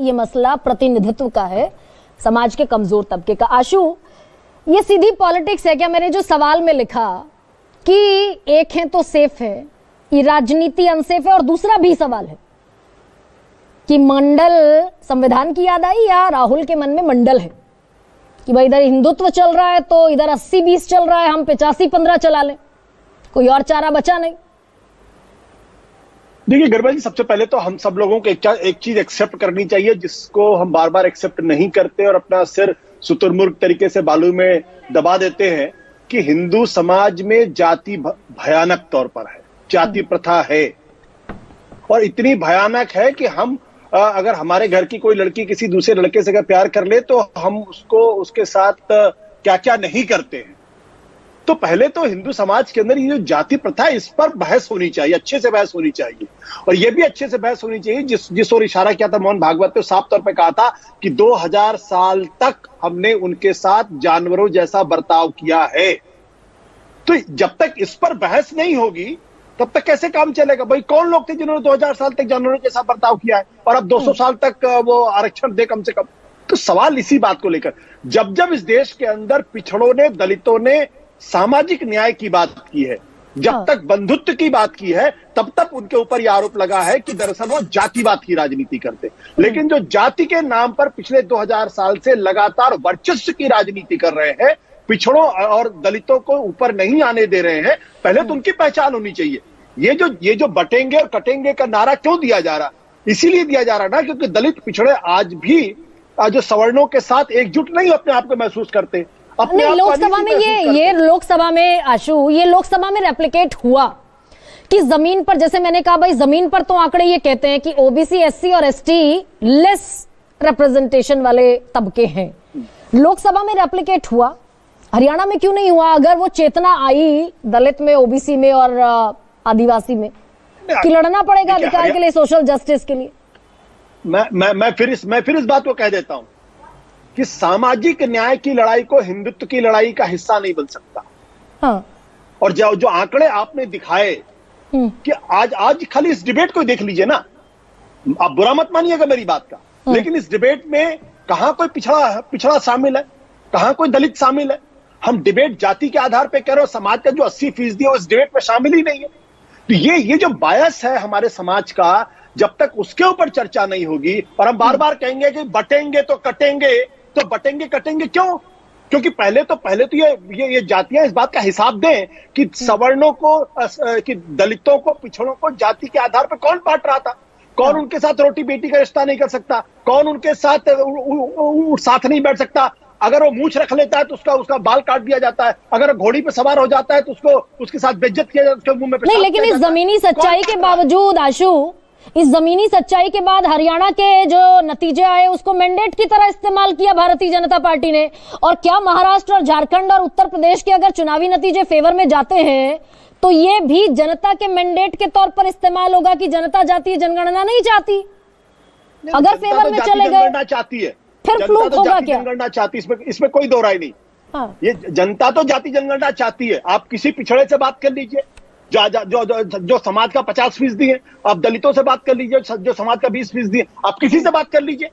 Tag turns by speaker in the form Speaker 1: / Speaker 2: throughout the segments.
Speaker 1: ये मसला प्रतिनिधित्व का है, समाज के कमजोर तबके का। आशु, ये सीधी पॉलिटिक्स है क्या? मैंने जो सवाल में लिखा कि एक है तो सेफ है, ये राजनीति अनसेफ है, और दूसरा भी सवाल है कि मंडल संविधान की याद आई या राहुल के मन में मंडल है कि भाई इधर हिंदुत्व चल रहा है तो इधर 80-20 चल रहा है, हम 85-15 चला लें, कोई और चारा बचा नहीं।
Speaker 2: देखिए गर्भा जी, सबसे पहले तो हम सब लोगों को एक चीज एक्सेप्ट करनी चाहिए जिसको हम बार बार एक्सेप्ट नहीं करते और अपना सिर शुतुरमुर्ग तरीके से बालू में दबा देते हैं कि हिंदू समाज में जाति भयानक तौर पर है, जाति प्रथा है, और इतनी भयानक है कि हम अगर हमारे घर की कोई लड़की किसी दूसरे लड़के से अगर प्यार कर ले तो हम उसके साथ क्या क्या नहीं करते हैं। तो पहले तो हिंदू समाज के अंदर ये जो जाति प्रथा है इस पर बहस होनी चाहिए, अच्छे से बहस होनी चाहिए, और ये भी अच्छे से बहस होनी चाहिए जिस ओर इशारा किया था मोहन भागवत ने, साफ तौर पे कहा था कि 2000 साल तक हमने उनके साथ जानवरों जैसा बर्ताव किया है। तो जब तक इस पर बहस नहीं होगी तब तक कैसे काम चलेगा? भाई कौन लोग थे जिन्होंने 2000 साल तक जानवरों के साथ बर्ताव किया है और अब 200 साल तक वो आरक्षण दे कम से कम? तो सवाल इसी बात को लेकर, जब जब इस देश के अंदर पिछड़ों ने, दलितों ने सामाजिक न्याय की बात की है, जब तक बंधुत्व की बात की है, तब तक उनके ऊपर यह आरोप लगा है कि दरअसल वो जातिवाद की राजनीति करते। लेकिन जो जाति के नाम पर पिछले 2000 साल से लगातार वर्चस्व की राजनीति कर रहे हैं, पिछड़ों और दलितों को ऊपर नहीं आने दे रहे हैं, पहले तो उनकी पहचान होनी चाहिए। ये जो बटेंगे और कटेंगे का नारा क्यों दिया जा रहा? इसीलिए दिया जा रहा ना क्योंकि दलित पिछड़े आज भी जो सवर्णों के साथ एकजुट नहीं अपने आप को महसूस करते। अपने
Speaker 1: लोकसभा में ये लोकसभा में आशु, ये लोकसभा में रेप्लिकेट हुआ कि जमीन पर, जैसे मैंने कहा भाई जमीन पर तो आंकड़े ये कहते हैं कि ओबीसी, एससी और एसटी लेस रिप्रेजेंटेशन वाले तबके हैं। लोकसभा में रेप्लिकेट हुआ, हरियाणा में क्यों नहीं हुआ? अगर वो चेतना आई दलित में, ओबीसी में और आदिवासी में कि लड़ना पड़ेगा अधिकार के लिए, सोशल जस्टिस के लिए।
Speaker 2: मैं फिर इस बात को कह देता हूं कि सामाजिक न्याय की लड़ाई को हिंदुत्व की लड़ाई का हिस्सा नहीं बन सकता।
Speaker 1: हाँ।
Speaker 2: और जो आंकड़े आपने दिखाए कि आज खाली इस डिबेट को देख लीजिए ना, आप बुरा मत मानिएगा मेरी बात का, लेकिन इस डिबेट में कहां कोई पिछड़ा शामिल है, कहां कोई दलित शामिल है? हम डिबेट जाति के आधार पर कर रहे हो, समाज का जो 80% है इस डिबेट में शामिल ही नहीं है। तो ये जो बायस है हमारे समाज का, जब तक उसके ऊपर चर्चा नहीं होगी, और हम बार बार कहेंगे कि बटेंगे तो कटेंगे, तो बटेंगे कटेंगे क्यों? क्योंकि पहले तो ये जातियां इस बात का हिसाब दें कि सवर्णों को, कि दलितों को, पिछड़ों को जाति के आधार पर कौन बांट रहा था? कौन उनके साथ रोटी बेटी का रिश्ता नहीं कर सकता? कौन उनके साथ नहीं बैठ सकता? अगर वो मूंछ रख लेता है तो उसका बाल काट दिया जाता है, अगर घोड़ी पे सवार हो जाता है तो उसके साथ बेइज्जत किया जाता है, उसके मुंह में
Speaker 1: नहीं। लेकिन इस जमीनी सच्चाई के बावजूद आशु, इस जमीनी सच्चाई के बाद हरियाणा के जो नतीजे आए उसको मैंडेट की तरह इस्तेमाल किया भारतीय जनता पार्टी ने। और क्या महाराष्ट्र और झारखंड और उत्तर प्रदेश के अगर चुनावी नतीजे फेवर में जाते हैं तो ये भी जनता के मैंडेट के तौर पर इस्तेमाल होगा कि जनता जातीय जनगणना नहीं चाहती? अगर फेवर में चले गए
Speaker 2: चाहती है,
Speaker 1: फिर फ्लूट होगा क्या?
Speaker 2: जनगणना चाहती है, इसमें कोई दो राय नहीं।
Speaker 1: हाँ।
Speaker 2: ये जनता तो जाति जनगणना चाहती है। आप किसी पिछड़े से बात कर लीजिए जो समाज का 50% है, आप दलितों से बात कर लीजिए जो समाज का 20% है, आप किसी से बात कर लीजिए,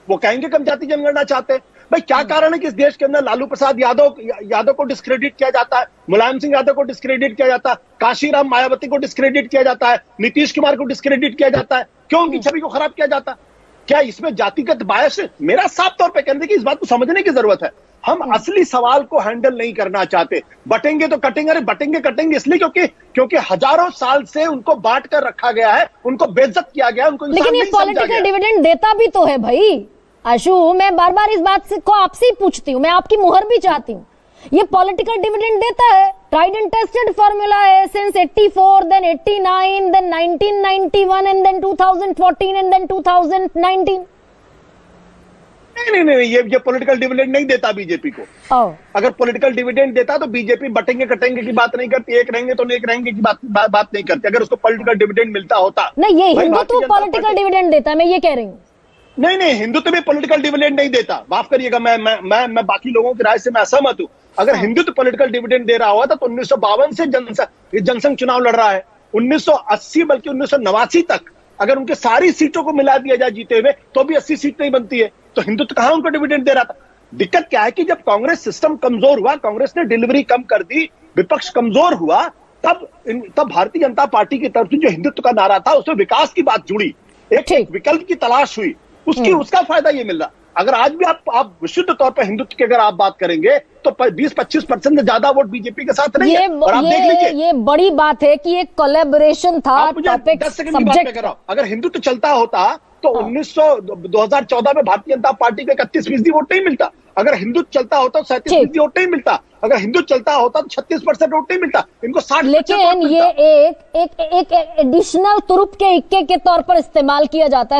Speaker 2: वो कहेंगे कि हम जाति जनगणना चाहते हैं। भाई क्या कारण है कि इस देश के अंदर लालू प्रसाद यादव को डिस्क्रेडिट किया जाता है, मुलायम सिंह यादव को डिस्क्रेडिट किया जाता है, काशीराम मायावती को डिस्क्रेडिट किया जाता है, नीतीश कुमार को डिस्क्रेडिट किया जाता है? क्यों उनकी छवि को खराब किया जाता है? क्या इसमें जातिगत बायस है? मेरा साफ तौर पे कहने की इस बात को समझने की जरूरत है। हम असली सवाल को हैंडल नहीं करना चाहते। बटेंगे तो कटेंगे, अरे बटेंगे कटेंगे इसलिए क्योंकि हजारों साल से उनको बांट कर रखा गया है, उनको बेइज्जत किया गया, उनको इंसान
Speaker 1: लेकिन ये पॉलिटिकल डिविडेंड देता भी तो है भाई। आशु, मैं बार बार इस बात को आपसे ही पूछती हूँ, मैं आपकी मुहर भी चाहती हूँ। ये पॉलिटिकल डिविडेंड देता है, ट्राइड एंड टेस्टेड फॉर्मूला है, since 84, then 89, then 1991 and then 2014 and then 2019।
Speaker 2: नहीं, ये पॉलिटिकल डिविडेंड नहीं देता बीजेपी को। अगर पॉलिटिकल डिविडेंड देता तो बीजेपी बटेंगे कटेंगे की बात नहीं करती, एक रहेंगे तो एक रहेंगे की बात नहीं करती। अगर उसको पॉलिटिकल डिविडेंड मिलता होता।
Speaker 1: नहीं, ये हिंदुत्व पॉलिटिकल डिविडेंड देता है, मैं ये कह रही हूँ।
Speaker 2: नहीं, हिंदुत्व भी पॉलिटिकल डिविडेंड नहीं देता। माफ करिएगा, मैं बाकी लोगों की राय से मैं असहमत हूं। अगर हिंदुत्व पॉलिटिकल डिविडेंड दे रहा हुआ था तो 1952 से जनसंघ चुनाव लड़ रहा है, 1980 बल्कि 1989 तक अगर उनके सारी सीटों को मिला दिया जाए जीते हुए तो भी 80 सीट नहीं बनती है। तो हिंदुत्व कहां उनको डिविडेंड दे रहा था? दिक्कत क्या है कि जब कांग्रेस सिस्टम कमजोर हुआ, कांग्रेस ने डिलीवरी कम कर दी, विपक्ष कमजोर हुआ, तब भारतीय जनता पार्टी की तरफ से जो हिंदुत्व का नारा था उसमें विकास की बात जुड़ी, एक विकल्प की तलाश हुई, उसका फायदा ये मिल रहा। अगर आज भी आप विशुद्ध तौर पर हिंदुत्व की अगर आप बात करेंगे तो 20-25% से ज्यादा वोट बीजेपी के साथ नहीं है। और आप देख लीजिए,
Speaker 1: ये बड़ी बात है कि एक कोलैबोरेशन था, टॉपिक
Speaker 2: 10 सेकंड की बात कर रहा हूं। अगर हिंदुत्व चलता होता तो 2014 में भारतीय जनता पार्टी को 31% वोट नहीं मिलता। अगर हिंदुत्व चलता होता तो 37% वोट नहीं मिलता। अगर हिंदुत्व चलता होता तो 36% वोट नहीं मिलता। इनको 60%।
Speaker 1: लेकिन ये एक एडिशनल तुरुप के इक्के के तौर पर इस्तेमाल किया जाता है